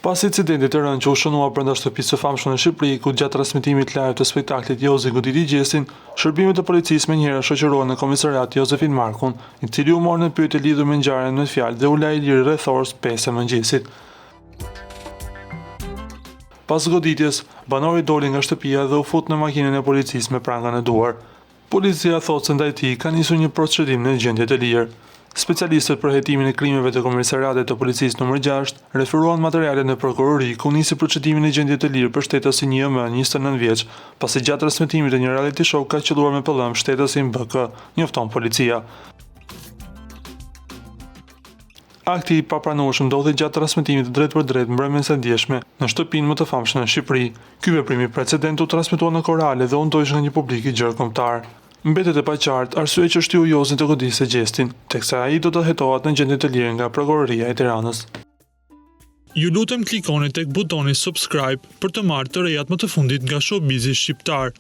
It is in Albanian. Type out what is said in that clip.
Pas incidentit të rënd që u shënua brenda shtëpisë së famshme në Shqipëri, ku gjatë transmetimit live të spektaklit Jozi Goditi Gjestin, shërbimet e policisë menjëherë shoqërohen në komisariat Jozefin Markun, i cili u mori në pyetje lidhur me ngjarjen me fjalë dhe u la i lirë rreth orës 5 e mëngjesit. Pas goditjes, banori doli nga shtëpia dhe u fut në makinën e policisë me prangën e duar. Policia thotë se ndaj tij ka nisur një procedim në gjendje të lirë. Specialistët për hetimin e krimeve të komisariatit të policisë nr. 6 referuan materialet në prokurori ku nisi procedimin e gjendje të lirë për shtetësin IM 29 vjeç, pasi gjatë transmetimit të një reality show ka qelluar me pëllim shtetësin BK, njofton policia. Akti i papranueshëm ndodhi gjatë transmetimit të drejt për drejt mbrëmjes së ndjeshme në shtëpinë më të famshme në Shqipëri. Ky veprim i precedentit u transmetua në korale dhe u ndojsh nga një publik i gjerë kombëtar. Mbetet e paqartë arsye që shtyu Jozin të godisë Gjestin, teksa ai do të hetohet në gjendje të lirë nga prokuroria e Tiranës. Ju lutem klikoni tek butoni subscribe për të marrë të rejat më të fundit nga showbizi shqiptar.